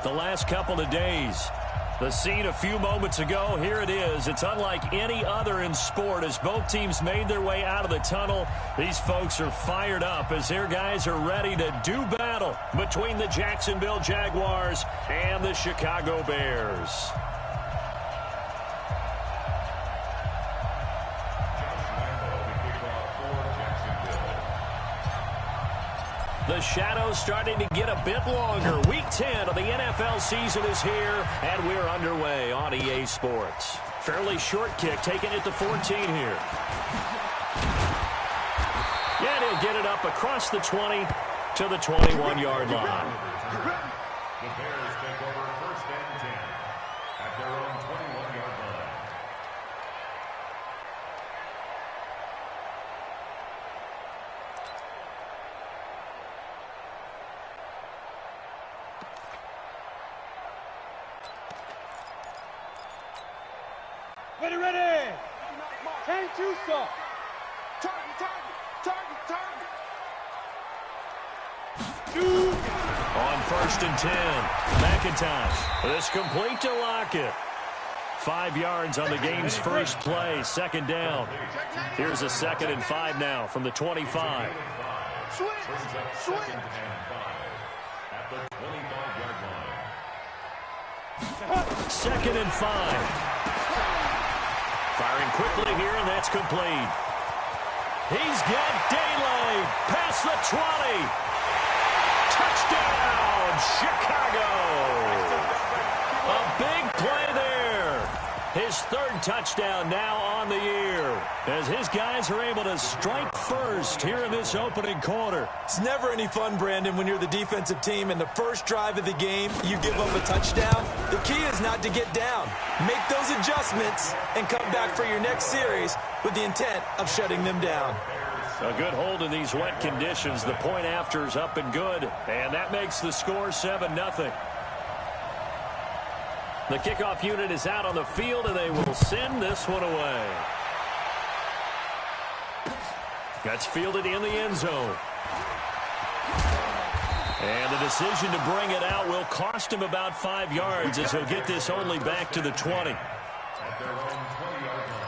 the last couple of days. The scene a few moments ago, here it is. It's unlike any other in sport as both teams made their way out of the tunnel. These folks are fired up as their guys are ready to do battle between the Jacksonville Jaguars and the Chicago Bears. The shadow's starting to get a bit longer. Week 10 of the NFL season is here, and we're underway on EA Sports. Fairly short kick, taking it to 14 here. And he'll get it up across the 20 to the 21-yard line. The Bears take over first and 10 at their own 21-yard line. Ready. Can't you stop? Target. On first and 10, McIntosh. This complete to Lockett. 5 yards on the game's first play, second down. Here's a 2nd and 5 now from the 25. Swing. Second and 5 at the 25-yard line. 2nd and 5. Firing quickly here, and that's complete. He's got daylight past the 20. Touchdown, Chicago. A big play there. His 3rd touchdown now on the year as his guys are able to strike first here in this opening quarter. It's never any fun, Brandon, when you're the defensive team and the first drive of the game, you give up a touchdown. The key is not to get down. Make those adjustments and come back for your next series with the intent of shutting them down. A good hold in these wet conditions. The point after is up and good, and that makes the score 7-0. The kickoff unit is out on the field, and they will send this one away. That's fielded in the end zone. And the decision to bring it out will cost him about 5 yards as he'll get this only back to the 20. At their own 20-yard line.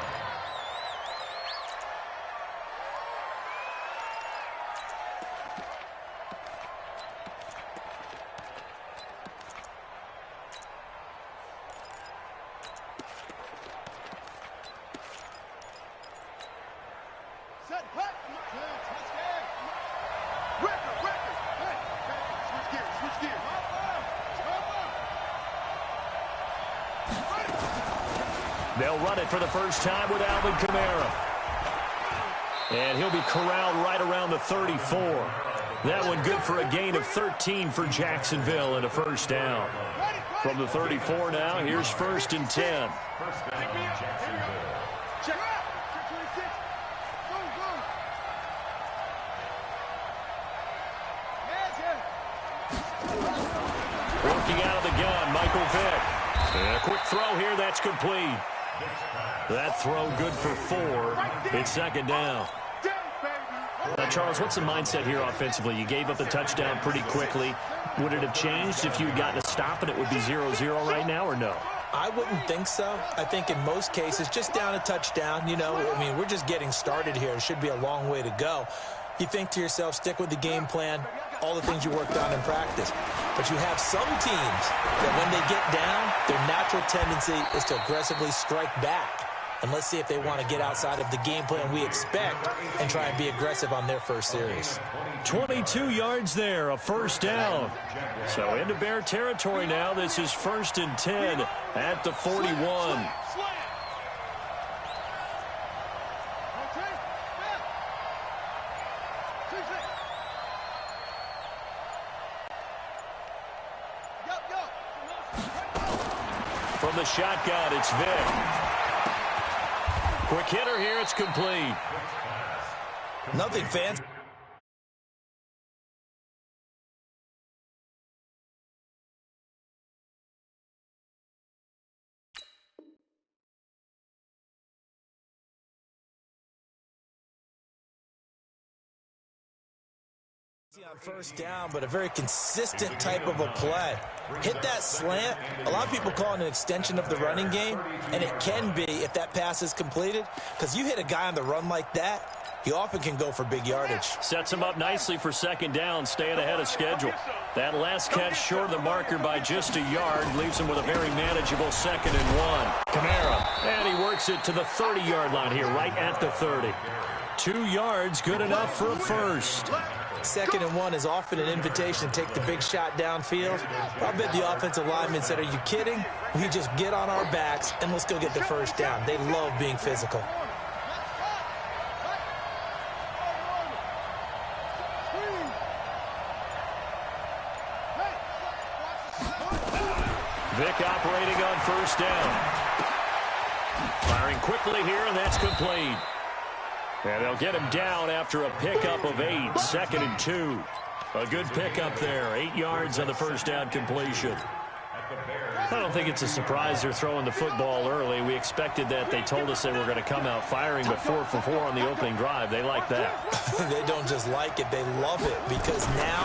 They'll run it for the first time with Alvin Kamara. And he'll be corralled right around the 34. That one good for a gain of 13 for Jacksonville and a first down. From the 34 now, here's first and 10. First down, Jacksonville. Working out of the gun, Michael Vick. And a quick throw here, that's complete. That throw good for 4. It's second down. Now, Charles, what's the mindset here offensively? You gave up the touchdown pretty quickly. Would it have changed if you had gotten a stop and it would be 0-0 right now, or no? I wouldn't think so. I think in most cases, just down a touchdown, we're just getting started here. It should be a long way to go. You think to yourself, stick with the game plan, all the things you worked on in practice. But you have some teams that when they get down, their natural tendency is to aggressively strike back. And let's see if they want to get outside of the game plan we expect and try and be aggressive on their first series. 22 yards there, a first down. So into Bear territory now. This is first and 10 at the 41. From the shotgun, it's Vick. Quick hitter here, it's complete. Nothing fancy. On first down, but a very consistent type of a play. hit that slant. A lot of people call it an extension of the running game, and it can be if that pass is completed, because you hit a guy on the run like that, he often can go for big yardage. Sets him up nicely for second down, staying ahead of schedule. That last catch short of the marker by just a yard leaves him with a very manageable 2nd and 1. Kamara, and he works it to the 30-yard line here, right at the 30. 2 yards, good enough for a first. 2nd and 1 is often an invitation to take the big shot downfield. I bet the offensive lineman said, are you kidding? We just get on our backs and let's go get the first down. They love being physical. Vick operating on first down. Firing quickly here, and that's complete. And they'll get him down after a pickup of 8, 2nd and 2. A good pickup there, 8 yards on the first down completion. I don't think it's a surprise they're throwing the football early. We expected that. They told us they were going to come out firing, but 4 for 4 on the opening drive. They like that. They don't just like it, they love it, because now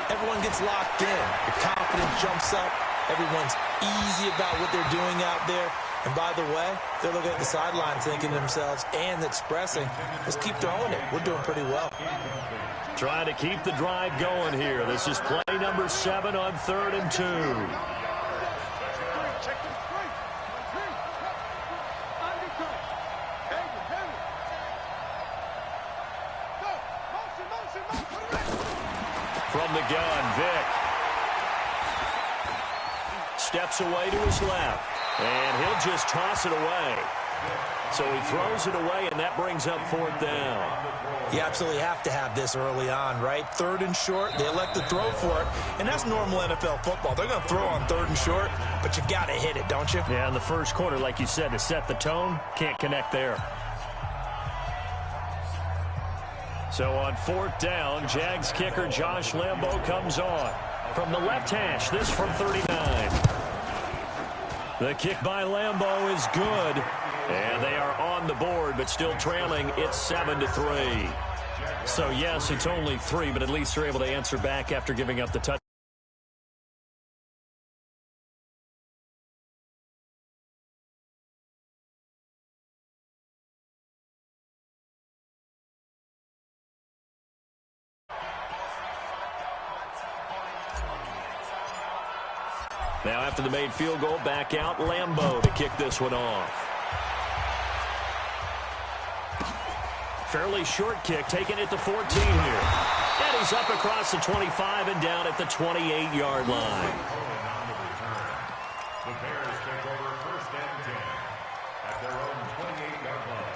everyone gets locked in. The confidence jumps up. Everyone's easy about what they're doing out there. And by the way, they're looking at the sidelines thinking to themselves and expressing, let's keep throwing it. We're doing pretty well. Trying to keep the drive going here. This is play number 7 on 3rd and 2. From the gun, Vick. Steps away to his left. And he'll just toss it away. So he throws it away, and that brings up 4th down. You absolutely have to have this early on, right? 3rd and short, they elect to throw for it, and that's normal NFL football. They're going to throw on 3rd and short, but you got to hit it, don't you? Yeah, in the first quarter, like you said, to set the tone, can't connect there. So on 4th down, Jags kicker Josh Lambo comes on. From the left hash, this from 39. The kick by Lambo is good. And they are on the board, but still trailing. It's 7-3. So, yes, it's only 3, but at least they're able to answer back after giving up the touchdown. Now after the made field goal, back out Lambo to kick this one off. Fairly short kick, taking it to 14 here. And he's up across the 25 and down at the 28-yard line. The Bears take over 1st and 10 at their own 28-yard line.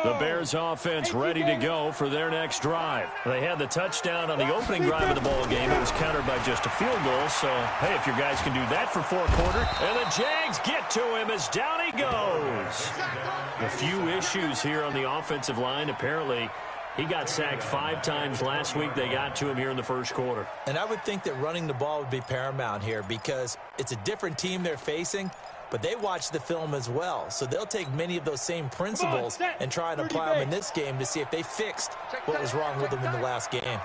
The Bears offense ready to go for their next drive. They had the touchdown on the opening drive of the ball game. It was countered by just a field goal. So, hey, if your guys can do that for 4 quarters. And the Jags get to him as down he goes. A few issues here on the offensive line. Apparently, he got sacked 5 times last week. They got to him here in the first quarter. And I would think that running the ball would be paramount here because it's a different team they're facing. But they watch the film as well, so they'll take many of those same principles and try and apply them in this game to see if they fixed what was wrong with them in the last game.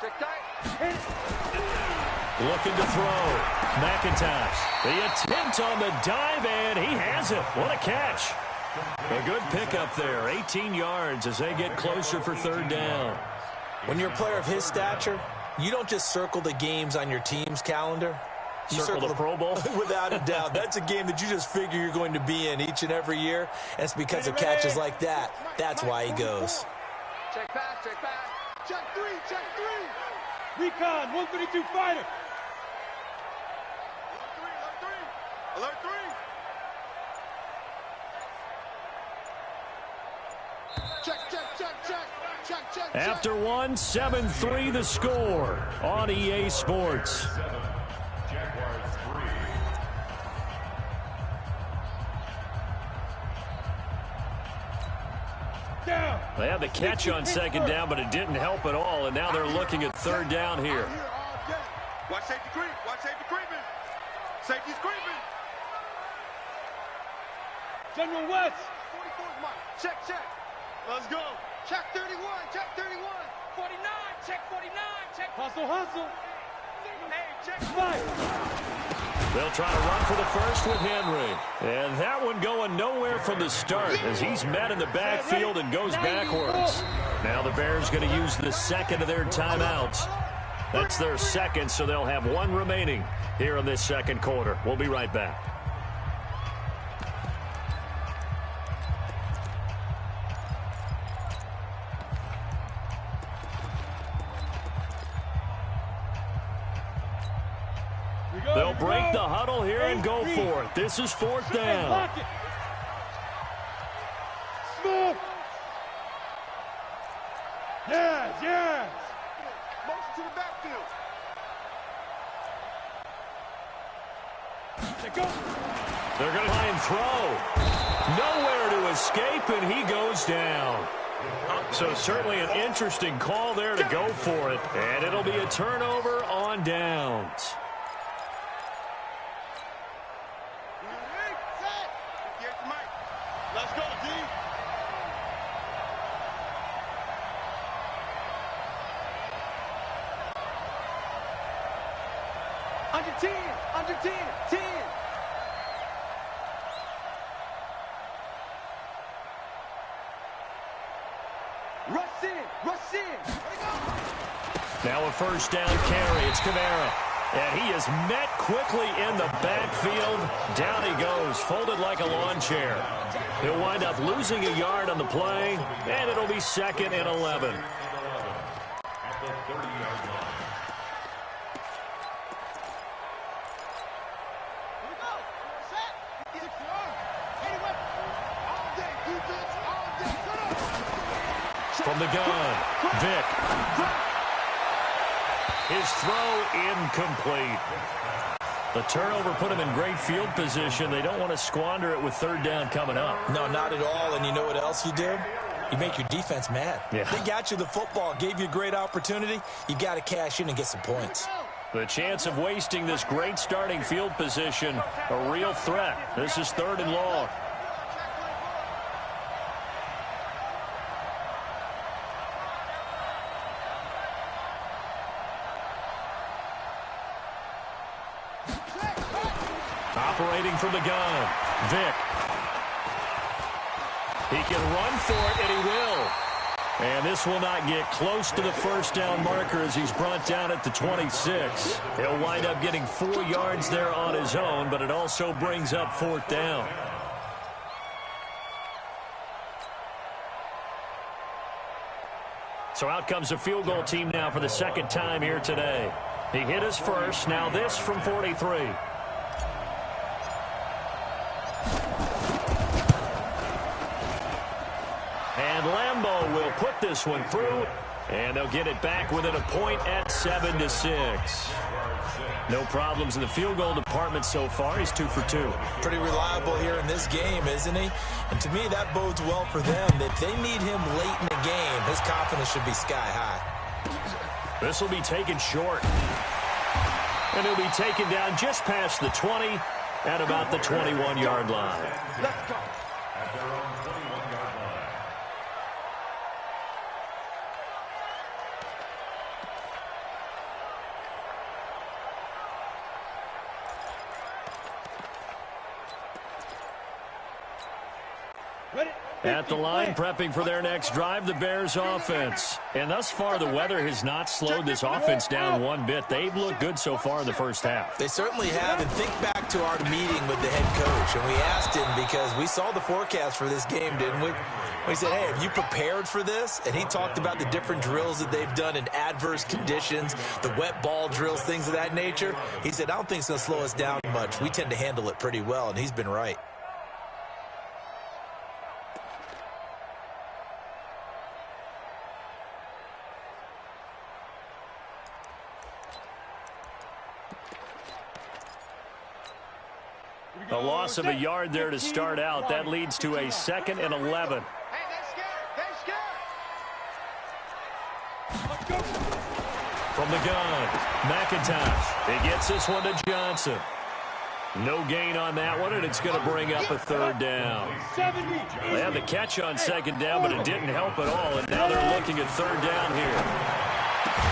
Looking to throw. McIntosh. The attempt on the dive, and he has it. What a catch. A good pickup there. 18 yards as they get closer for 3rd down. When you're a player of his stature, you don't just circle the games on your team's calendar. You circle the Pro Bowl? Without a doubt. That's a game that you just figure you're going to be in each and every year. And it's because of catches like that. That's why he goes. Check back, check back. Check 3, check 3. Recon, 132 fighter. Alert 3. Check. After 1, 7-3 the score on EA Sports. They had the catch on 2nd down, but it didn't help at all, and now they're looking at 3rd down here. Watch safety creep. Watch safety creeping. Safety's creeping. General West. Check, check. Let's go. Check 31, check 31. 49, check 49, check. Hustle, hustle. Hey, check 5. They'll try to run for the first with Henry. And that one going nowhere from the start as he's met in the backfield and goes backwards. Now the Bears going to use the second of their timeouts. That's their second, so they'll have one remaining here in this second quarter. We'll be right back. They'll break the huddle here and go for it. This is fourth down. Smooth. Yes, yes. Motion to the backfield. They're going to try and throw. Nowhere to escape, and he goes down. So certainly an interesting call there to go for it. And it'll be a turnover on downs. Let's go, D. Under 10, under 10, 10. Rush in, rush in. Now a first down carry. It's Kamara. And he is met quickly in the backfield. Down he goes, folded like a lawn chair. He'll wind up losing a yard on the play, and it'll be second and 11. At the 30-yard line. Here we go. Set. Get your anyway. All day, defense, all day. Shut up. From the gun, Vic. His throw incomplete. The turnover put him in great field position. They don't want to squander it with third down coming up. No, not at all. And you know what else you do? You make your defense mad. Yeah. They got you the football, gave you a great opportunity. You got to cash in and get some points. The chance of wasting this great starting field position, a real threat. This is third and long. Operating from the gun, Vic. He can run for it, and he will. And this will not get close to the first down marker as he's brought down at the 26. He'll wind up getting 4 yards there on his own, but it also brings up fourth down. So out comes a field goal team now for the second time here today. He hit us first. Now this from 43. And Lambeau will put this one through, and they'll get it back within a point at 7-6. No problems in the field goal department so far. He's 2 for 2. Pretty reliable here in this game, isn't he? And to me, that bodes well for them. If they need him late in the game, his confidence should be sky high. This will be taken short. And he'll be taken down just past the 20 at about the 21-yard line. Let's go. At their own 21-yard line. Ready? At the line, prepping for their next drive, the Bears offense. And thus far, the weather has not slowed this offense down one bit. They've looked good so far in the first half. They certainly have. And think back to our meeting with the head coach. And we asked him because we saw the forecast for this game, didn't we? We said, hey, have you prepared for this? And he talked about the different drills that they've done in adverse conditions, the wet ball drills, things of that nature. He said, I don't think it's going to slow us down much. We tend to handle it pretty well, and he's been right. A loss of a yard there to start out. That leads to a 2nd and 11. Hey, they're scared. They're scared. Let's go. From the gun, McIntosh. He gets this one to Johnson. No gain on that one, and it's going to bring up a third down. They had the catch on second down, but it didn't help at all, and now they're looking at third down here.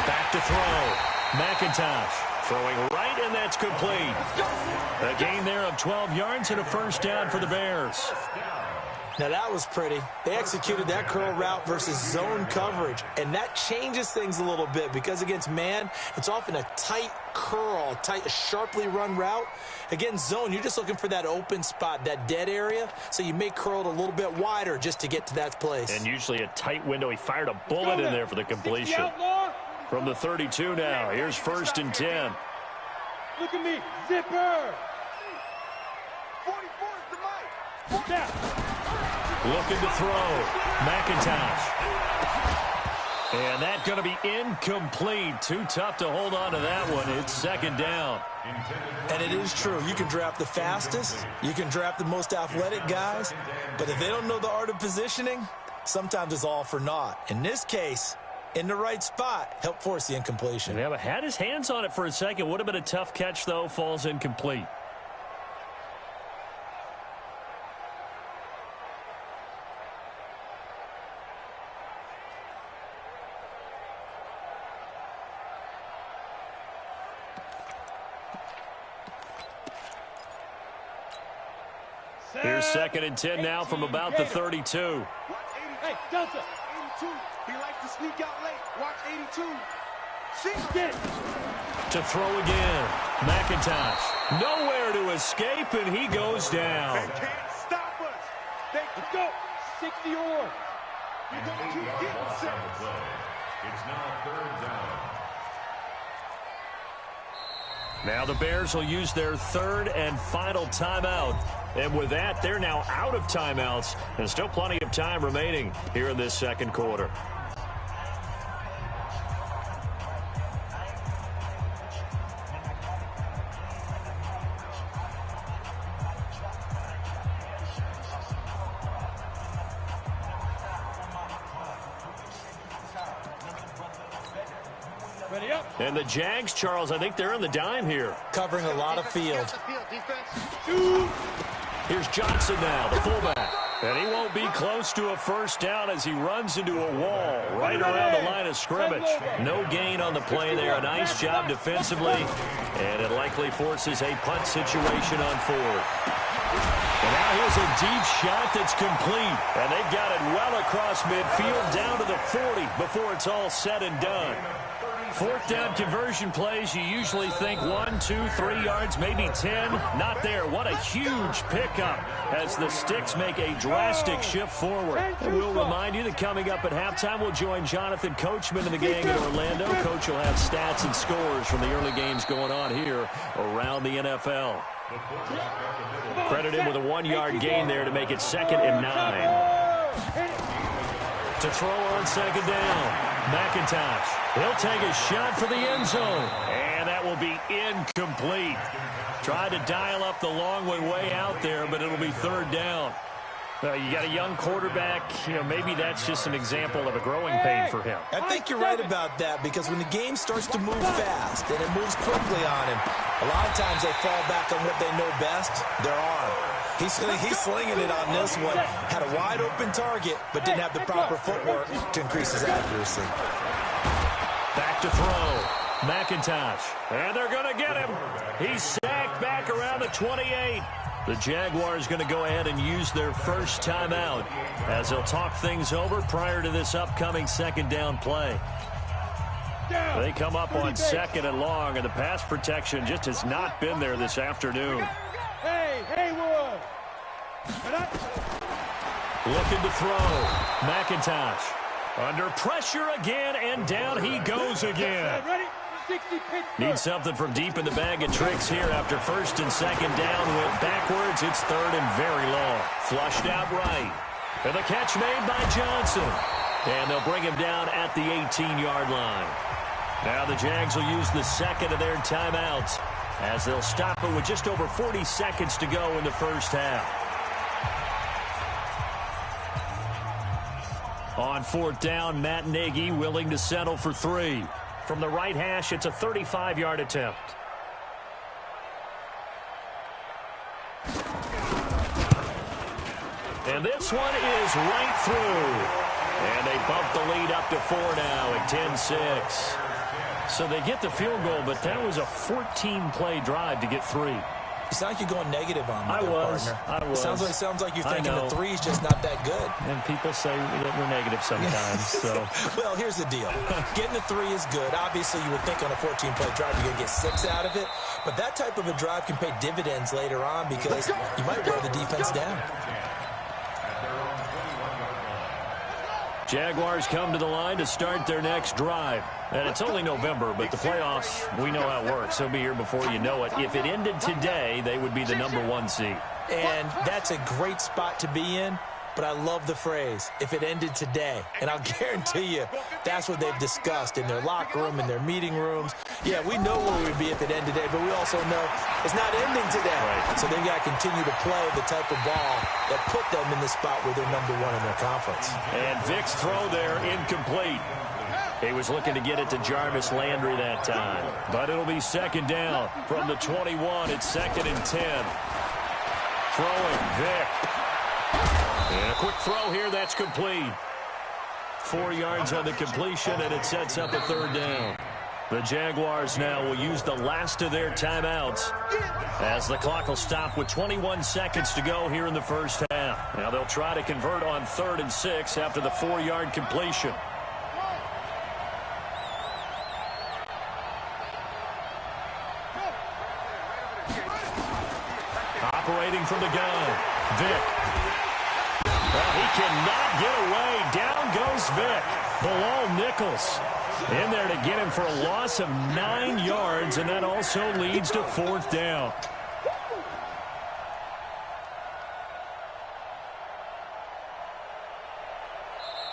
Back to throw. McIntosh throwing right, and that's complete. A gain there of 12 yards and a first down for the Bears. Now, that was pretty. They executed that curl route versus zone coverage, and that changes things a little bit because against man, it's often a tight curl, tight, sharply run route. Against zone, you're just looking for that open spot, that dead area, so you may curl it a little bit wider just to get to that place. And usually a tight window. He fired a bullet in there for the completion. From the 32 now, here's 1st and 10. Look at me, zipper. 44 is the mic. Down. Looking to throw. McIntosh. And that's going to be incomplete. Too tough to hold on to that one. It's second down. And it is true. You can draft the fastest. You can draft the most athletic guys. But if they don't know the art of positioning, sometimes it's all for naught. In this case, in the right spot, help force the incompletion. Yeah, but had his hands on it for a second. Would have been a tough catch, though. Falls incomplete. Here's 2nd and 10 now from about the 32. Hey, Delta. 82. He likes to sneak out late. Watch 82. Get it. To throw again. McIntosh. Nowhere to escape, and he goes down. They can't stop us. Let's go. 60 or. You're going to get set. It's now 3rd down. Now the Bears will use their 3rd and final timeout. And with that, they're now out of timeouts. And still plenty of time remaining here in this second quarter. And the Jags, Charles, I think they're in the dime here. Covering a lot of field. Here's Johnson now, the fullback. And he won't be close to a first down as he runs into a wall right around the line of scrimmage. No gain on the play there. A nice job defensively. And it likely forces a punt situation on 4th. And now here's a deep shot that's complete. And they've got it well across midfield down to the 40 before it's all said and done. 4th down conversion plays, you usually think 1, 2, 3 yards, maybe 10. Not there. What a huge pickup as the Sticks make a drastic shift forward. And we'll remind you that coming up at halftime, we'll join Jonathan Coachman and the gang in Orlando. Coach will have stats and scores from the early games going on here around the NFL. Credit him with a 1-yard gain there to make it 2nd and 9. To throw on 2nd down. McIntosh. He'll take a shot for the end zone. And that will be incomplete. Tried to dial up the long one way out there, but it'll be 3rd down. You got a young quarterback. Maybe that's just an example of a growing pain for him. I think you're right about that because when the game starts to move fast and it moves quickly on him, a lot of times they fall back on what they know best, their arm. He's slinging it on this one. Had a wide open target, but didn't have the proper footwork to increase his accuracy. Back to throw. McIntosh. And they're going to get him. He's sacked back around the 28. The Jaguars going to go ahead and use their first timeout as they'll talk things over prior to this upcoming 2nd down play. They come up on 2nd and long, and the pass protection just has not been there this afternoon. Hey, Wood. Looking to throw. McIntosh. Under pressure again, and down he goes again. Need something from deep in the bag of tricks here after 1st and 2nd down. Went backwards. It's 3rd and very long. Flushed out right. And the catch made by Johnson. And they'll bring him down at the 18-yard line. Now the Jags will use the 2nd of their timeouts as they'll stop it with just over 40 seconds to go in the first half. On 4th down, Matt Nagy willing to settle for 3. From the right hash, it's a 35-yard attempt. And this one is right through. And they bump the lead up to 4 now at 10-6. So they get the field goal, but that was a 14-play drive to get 3. It's not like you're going negative on me, I was. It sounds like you're thinking the 3's just not that good. And people say that we're negative sometimes. So, well, here's the deal. Getting the 3 is good. Obviously, you would think on a 14-play drive you're going to get 6 out of it. But that type of a drive can pay dividends later on because you might wear the defense down. Jaguars come to the line to start their next drive. And it's only November, but the playoffs, we know how it works. They'll be here before you know it. If it ended today, they would be the #1 seed. And that's a great spot to be in. But I love the phrase, if it ended today. And I'll guarantee you, that's what they've discussed in their locker room, in their meeting rooms. Yeah, we know where we would be if it ended today, but we also know it's not ending today. Right. So they've got to continue to play the type of ball that put them in the spot where they're #1 in their conference. And Vic's throw there, incomplete. He was looking to get it to Jarvis Landry that time. But it'll be second down from the 21. It's 2nd and 10. Throwing Vic. And a quick throw here, that's complete. 4 yards on the completion, and it sets up a 3rd down. The Jaguars now will use the last of their timeouts as the clock will stop with 21 seconds to go here in the first half. Now they'll try to convert on 3rd and 6 after the 4-yard completion. Operating from the gun, Vic. Well, he cannot get away. Down goes Vic. Bilal Nichols in there to get him for a loss of 9 yards, and that also leads to 4th down.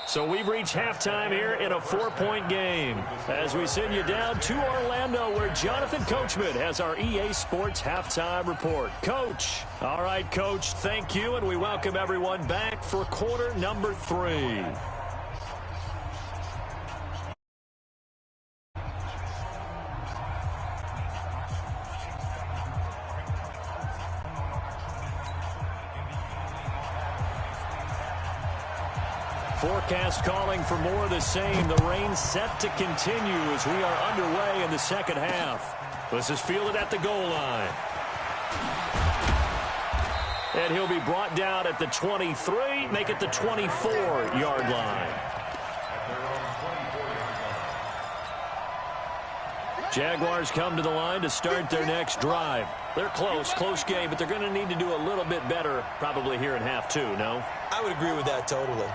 So we've reached halftime here in a 4-point game as we send you down to Orlando where Jonathan Coachman has our EA Sports halftime report. Coach. All right, Coach, thank you, and we welcome everyone back for quarter number 3. Forecast calling for more of the same. The rain set to continue as we are underway in the second half. This is fielded at the goal line. And he'll be brought down at the 23, make it the 24-yard line. Jaguars come to the line to start their next drive. They're close game, but they're going to need to do a little bit better probably here in half 2, no? I would agree with that totally.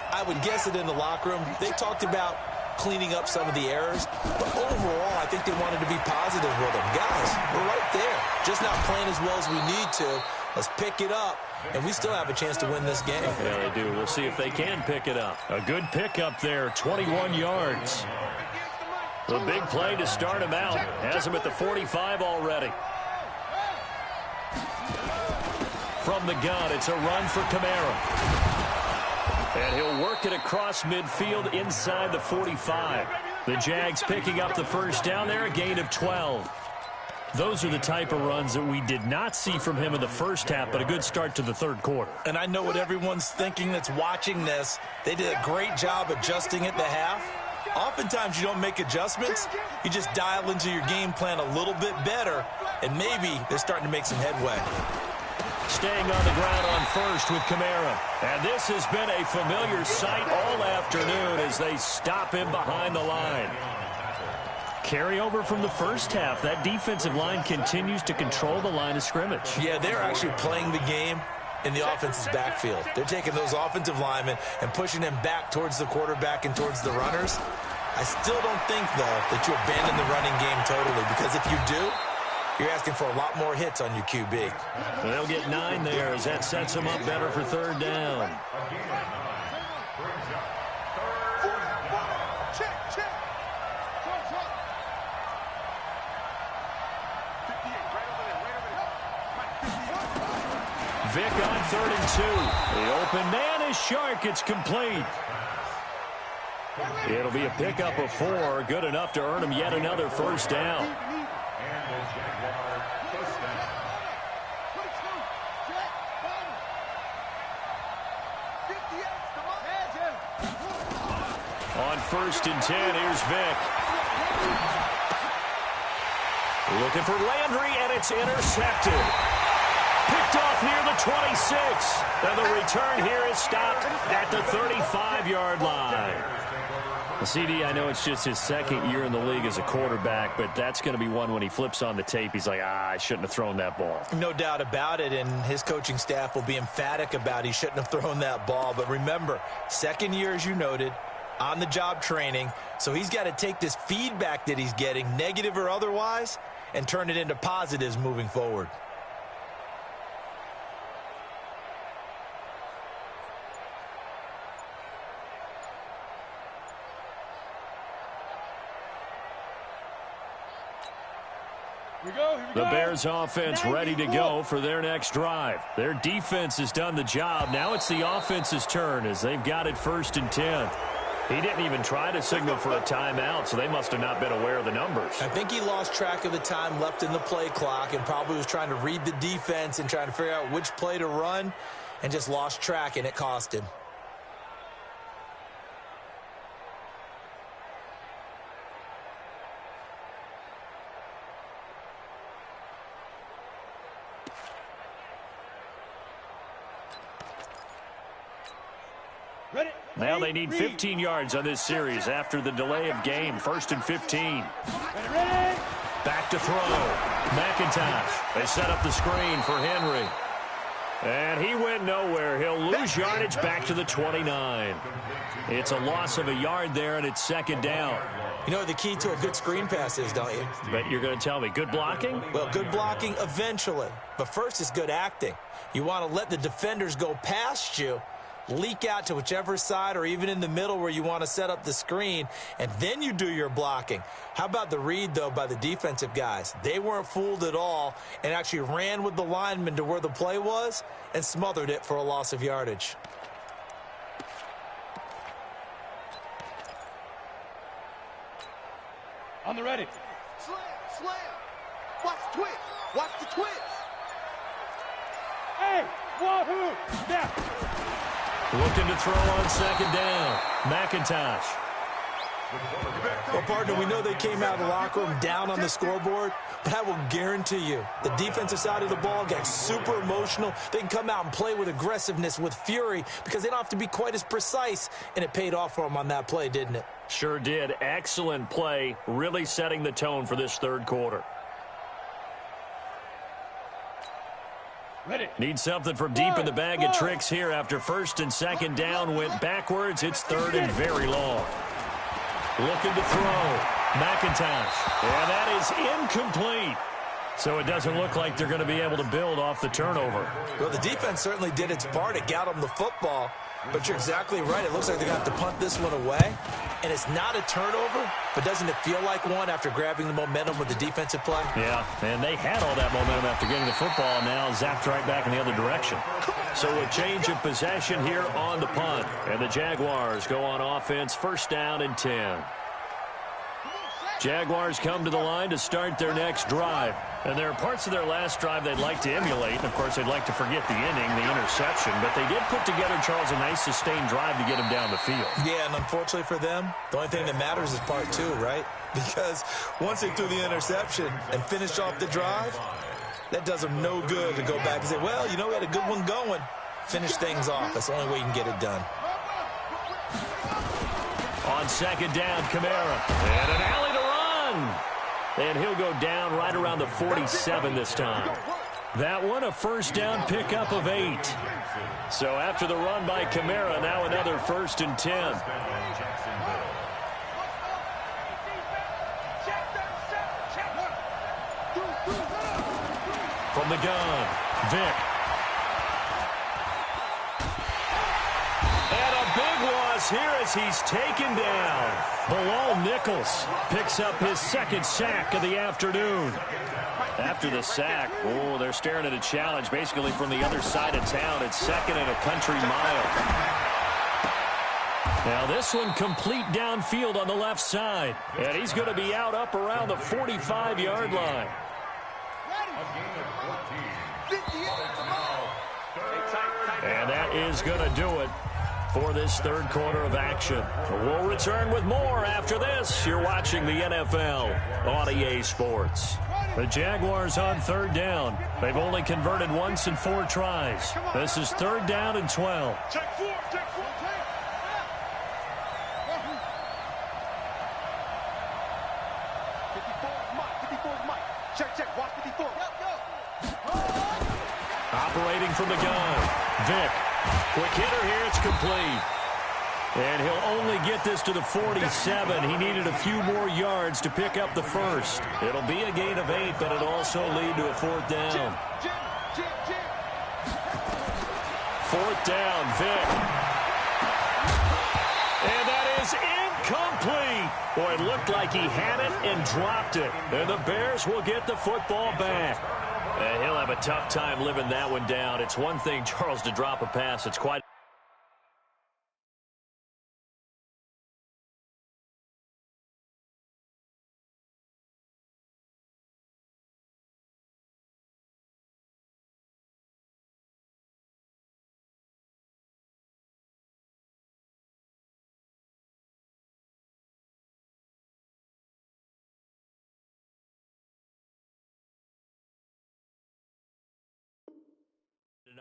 I would guess that in the locker room, they talked about cleaning up some of the errors, but overall, I think they wanted to be positive with them. Guys, we're right there, just not playing as well as we need to. Let's pick it up, and we still have a chance to win this game. Yeah, they do. We'll see if they can pick it up. A good pickup there, 21 yards. The big play to start him out. Has him at the 45 already. From the gun, it's a run for Kamara. And he'll work it across midfield inside the 45. The Jags picking up the first down there, a gain of 12. Those are the type of runs that we did not see from him in the first half, but a good start to the third quarter. And I know what everyone's thinking that's watching this. They did a great job adjusting at the half. Oftentimes you don't make adjustments. You just dial into your game plan a little bit better, and maybe they're starting to make some headway. Staying on the ground on first with Kamara. And this has been a familiar sight all afternoon as they stop him behind the line. Carryover from the first half. That defensive line continues to control the line of scrimmage. Yeah, they're actually playing the game in the offense's backfield. They're taking those offensive linemen and pushing them back towards the quarterback and towards the runners. I still don't think, though, that you abandon the running game totally, because if you do, you're asking for a lot more hits on your QB. They'll get 9 there as that sets them up better for third down. Vic on 3rd and 2. The open man is Shark. It's complete. It'll be a pickup of 4. Good enough to earn him yet another first down. On 1st and 10, here's Vick. Looking for Landry, and it's intercepted. Picked off near the 26. And the return here is stopped at the 35-yard line. CD, I know it's just his second year in the league as a quarterback, but that's going to be one when he flips on the tape. He's like, I shouldn't have thrown that ball. No doubt about it, and his coaching staff will be emphatic about he shouldn't have thrown that ball. But remember, second year, as you noted, on-the-job training, so he's got to take this feedback that he's getting, negative or otherwise, and turn it into positives moving forward. The Bears offense ready to go for their next drive. Their defense has done the job. Now it's the offense's turn as they've got it 1st and 10. He didn't even try to signal for a timeout, so they must have not been aware of the numbers. I think he lost track of the time left in the play clock and probably was trying to read the defense and trying to figure out which play to run and just lost track, and it cost him. Now they need 15 yards on this series after the delay of game. 1st and 15. Back to throw. McIntosh. They set up the screen for Henry. And he went nowhere. He'll lose yardage back to the 29. It's a loss of a yard there, and it's 2nd down. You know what the key to a good screen pass is, don't you? But you're going to tell me, good blocking? Well, good blocking eventually. But first is good acting. You want to let the defenders go past you, leak out to whichever side or even in the middle where you want to set up the screen, and then you do your blocking. How about the read, though, by the defensive guys? They weren't fooled at all and actually ran with the lineman to where the play was and smothered it for a loss of yardage. On the ready. Slam. Watch the twist. Watch the twist. Hey, wahoo! Now. Looking to throw on 2nd down. McIntosh. Well, partner, we know they came out of the locker room down on the scoreboard, but I will guarantee you the defensive side of the ball got super emotional. They can come out and play with aggressiveness, with fury, because they don't have to be quite as precise, and it paid off for them on that play, didn't it? Sure did. Excellent play, really setting the tone for this 3rd quarter. Ready. Need something from deep in the bag of tricks here after 1st and 2nd down went backwards. It's 3rd and very long. Looking to throw. McIntosh. And that is incomplete. So it doesn't look like they're going to be able to build off the turnover. Well, the defense certainly did its part. It got them the football. But you're exactly right. It looks like they're going to have to punt this one away. And it's not a turnover, but doesn't it feel like one after grabbing the momentum with the defensive play? Yeah, and they had all that momentum after getting the football, now zapped right back in the other direction. So a change of possession here on the punt. And the Jaguars go on offense, 1st down and 10. Jaguars come to the line to start their next drive. And there are parts of their last drive they'd like to emulate. And, of course, they'd like to forget the inning, the interception. But they did put together, Charles, a nice sustained drive to get them down the field. Yeah, and unfortunately for them, the only thing that matters is part 2, right? Because once they threw the interception and finished off the drive, that does them no good to go back and say, well, you know, we had a good one going. Finish things off. That's the only way you can get it done. On 2nd down, Kamara. And an alley to run. And he'll go down right around the 47 this time. That one, a 1st down pickup of 8. So after the run by Kamara, now another 1st and 10. From the gun, Vick. Here as he's taken down. Bilal Nichols picks up his 2nd sack of the afternoon. After the sack, they're staring at a challenge basically from the other side of town. It's 2nd and a country mile. Now this one complete downfield on the left side. And he's going to be out up around the 45-yard line. And that is going to do it for this third quarter of action. We'll return with more after this. You're watching the NFL on EA Sports. The Jaguars on third down. They've only converted once in 4 tries. This is third down and 12. Check 4, check 4. 54 is Mike. Check. Watch 54. Operating from the gun. Vic. Quick hitter here. It's complete. And he'll only get this to the 47. He needed a few more yards to pick up the first. It'll be a gain of 8, but it'll also lead to a 4th down. 4th down, Vic. And that is incomplete. Boy, it looked like he had it and dropped it. And the Bears will get the football back. And he'll have a tough time living that one down. It's one thing, Charles, to drop a pass. It's quite...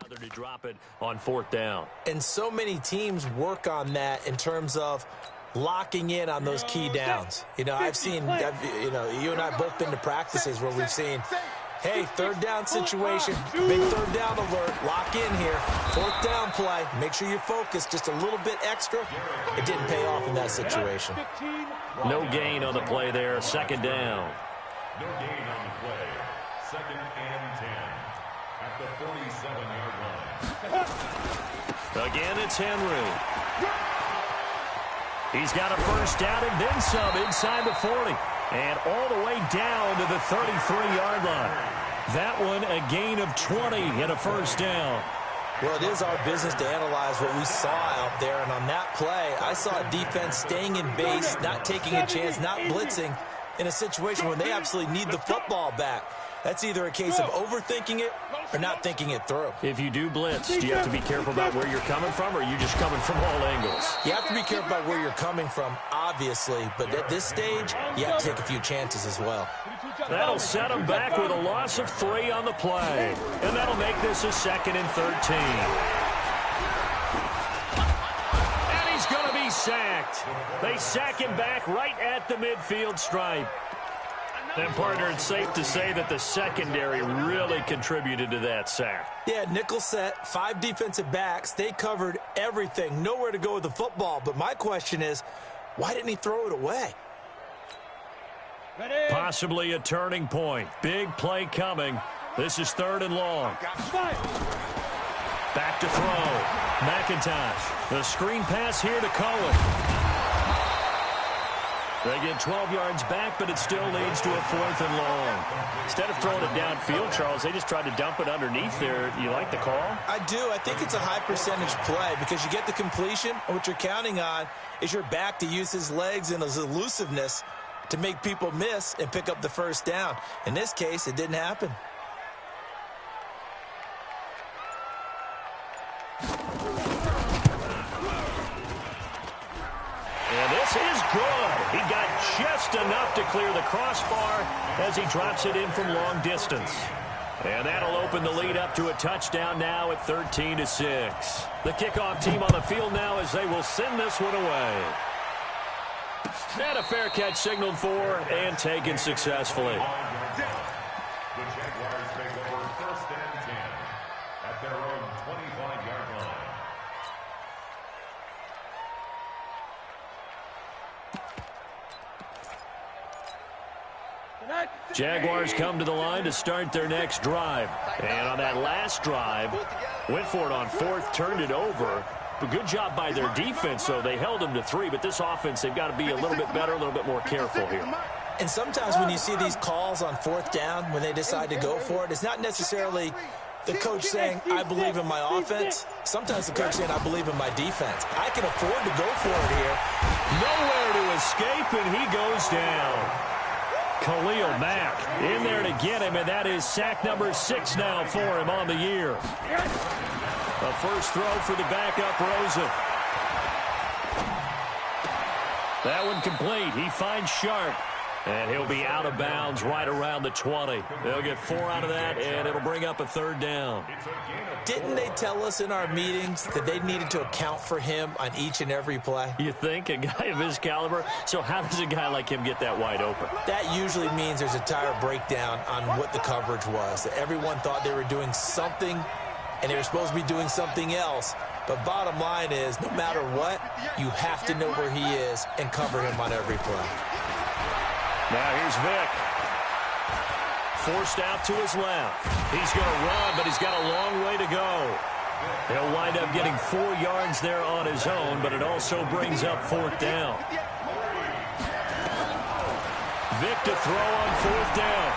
Another to drop it on 4th down. And so many teams work on that in terms of locking in on those key downs. You know, I've seen, you and I have both been to practices where we've seen, hey, third down situation, big third down alert, lock in here, 4th down play, make sure you're focused just a little bit extra. It didn't pay off in that situation. No gain on the play there, 2nd down. No gain on the play. 2nd and 10. At the 47-yard line. Again, it's Henry. He's got a first down and then some inside the 40. And all the way down to the 33-yard line. That one a gain of 20 and a first down. Well, it is our business to analyze what we saw out there. And on that play, I saw a defense staying in base, not taking a chance, not blitzing in a situation where they absolutely need the football back. That's either a case of overthinking it or not thinking it through. If you do blitz, do you have to be careful about where you're coming from, or are you just coming from all angles? You have to be careful about where you're coming from, obviously. But at this stage, you have to take a few chances as well. That'll set him back with a loss of 3 on the play. And that'll make this a 2nd and 13. And he's going to be sacked. They sack him back right at the midfield stripe. And, partner, it's safe to say that the secondary really contributed to that sack. Yeah, nickel set, 5 defensive backs. They covered everything. Nowhere to go with the football. But my question is, why didn't he throw it away? Possibly a turning point. Big play coming. This is 3rd and long. Back to throw. McIntosh. The screen pass here to Cohen. They get 12 yards back, but it still leads to a 4th and long. Instead of throwing it downfield, Charles, they just tried to dump it underneath there. You like the call? I do. I think it's a high percentage play because you get the completion, and what you're counting on is your back to use his legs and his elusiveness to make people miss and pick up the first down. In this case, it didn't happen. And this is good. He got just enough to clear the crossbar as he drops it in from long distance. And that'll open the lead up to a touchdown now at 13-6. The kickoff team on the field now as they will send this one away. And a fair catch signaled for and taken successfully. The Jaguars take over 1st and 10 at their own 25-yard line. Jaguars come to the line to start their next drive. And on that last drive, went for it on 4th, turned it over. A good job by their defense, though. They held them to 3, but this offense, they've got to be a little bit better, a little bit more careful here. And sometimes when you see these calls on 4th down, when they decide to go for it, it's not necessarily the coach saying, I believe in my offense. Sometimes the coach saying, I believe in my defense. I can afford to go for it here. Nowhere to escape, and he goes down. Khalil Mack in there to get him, and that is sack number 6 now for him on the year. A first throw for the backup Rosen. That one complete. He finds Sharp. And he'll be out of bounds right around the 20. They'll get 4 out of that, and it'll bring up a 3rd down. Didn't they tell us in our meetings that they needed to account for him on each and every play? You think? A guy of his caliber? So how does a guy like him get that wide open? That usually means there's a tire breakdown on what the coverage was. That everyone thought they were doing something, and they were supposed to be doing something else. But bottom line is, no matter what, you have to know where he is and cover him on every play. Now here's Vick. Forced out to his left. He's going to run, but he's got a long way to go. He'll wind up getting 4 yards there on his own, but it also brings up 4th down. Vick to throw on 4th down.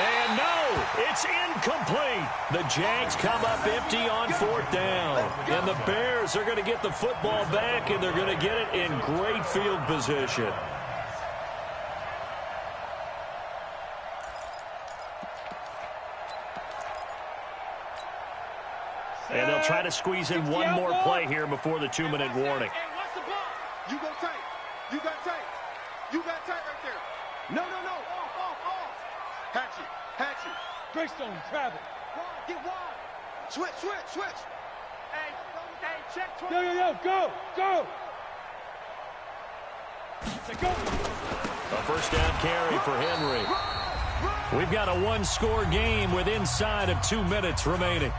And no, it's incomplete. The Jags come up empty on 4th down. And the Bears are going to get the football back, and they're going to get it in great field position. And they'll try to squeeze in one more play here before the 2-minute warning. Hey, watch the ball. You go tight. You got tight. You got tight right there. No. Off. Hatchet. Greystone, travel. Get wide. Switch. Hey, check. Yo, go. Go. A 1st down carry for Henry. We've got a 1-score game with inside of 2 minutes remaining.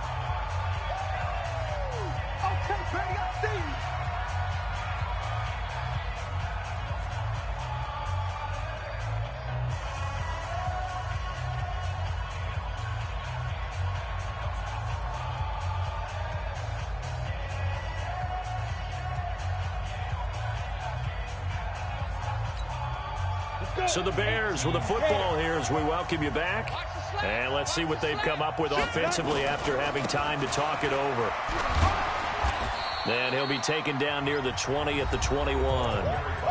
So the Bears with the football here as we welcome you back. And let's see what they've come up with offensively after having time to talk it over. And he'll be taken down near the 20 at the 21.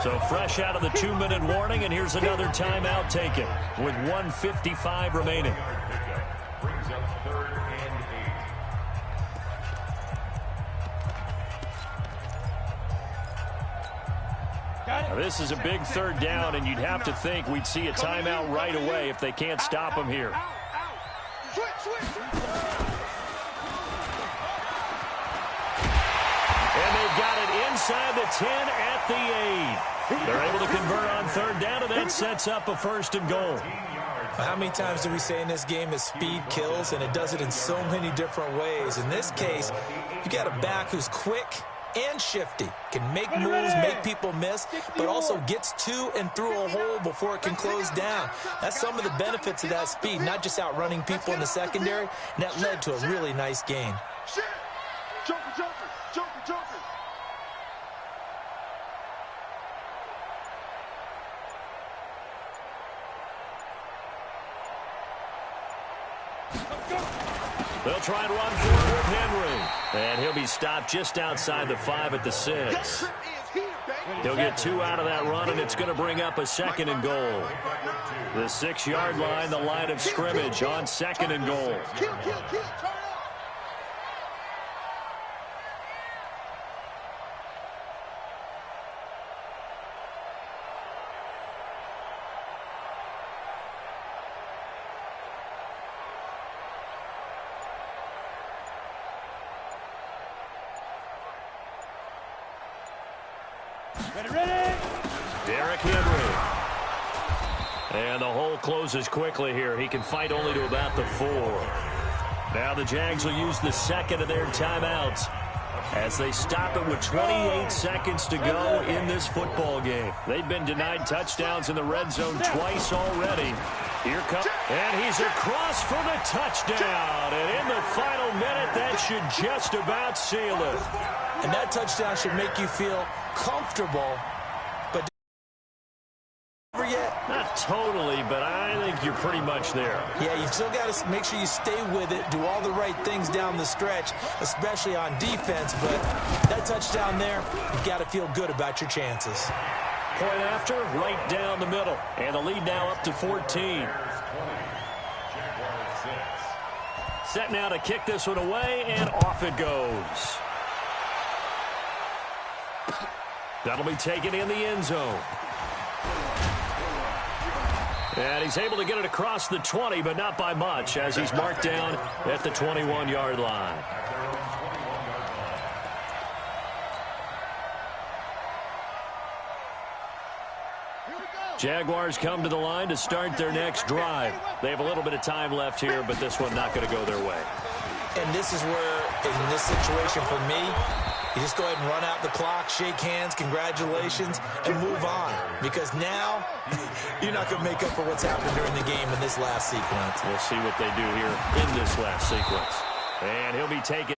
So fresh out of the 2-minute warning, and here's another timeout taken with 1:55 remaining. Brings up 3rd and 8. Now, this is a big 3rd down, and you'd have to think we'd see a timeout right away if they can't stop him here. And they've got it inside the 10 at the 8. They're able to convert on 3rd down, and that sets up a 1st and goal. How many times do we say in this game that speed kills, and it does it in so many different ways? In this case, you got a back who's quick and shifty, can make moves, make people miss, but also gets to and through a hole before it can close down. That's some of the benefits of that speed, not just outrunning people in the secondary, and that led to a really nice gain. Joker. They'll try and run for it with Henry. And he'll be stopped just outside the 5 at the 6. He'll get 2 out of that run, and it's going to bring up a 2nd and goal. The 6-yard line, the line of scrimmage on 2nd and goal. Kill, turn up. Ready. Derrick Henry. And the hole closes quickly here. He can fight only to about the 4. Now the Jags will use the 2nd of their timeouts as they stop it with 28 seconds to go in this football game. They've been denied touchdowns in the red zone twice already. Here comes, and he's across for the touchdown. And in the final minute, that should just about seal it. And that touchdown should make you feel comfortable, but never yet. Not totally, but I think you're pretty much there. Yeah, you've still got to make sure you stay with it, do all the right things down the stretch, especially on defense. But that touchdown there, you've got to feel good about your chances. Point after, right down the middle. And the lead now up to 14. Set now to kick this one away, and off it goes. That'll be taken in the end zone. And he's able to get it across the 20, but not by much, as he's marked down at the 21-yard line. Jaguars come to the line to start their next drive. They have a little bit of time left here, but this one not going to go their way. And this is where, in this situation for me, you just go ahead and run out the clock, shake hands, congratulations, and move on. Because now, you're not going to make up for what's happened during the game in this last sequence. We'll see what they do here in this last sequence. And he'll be taken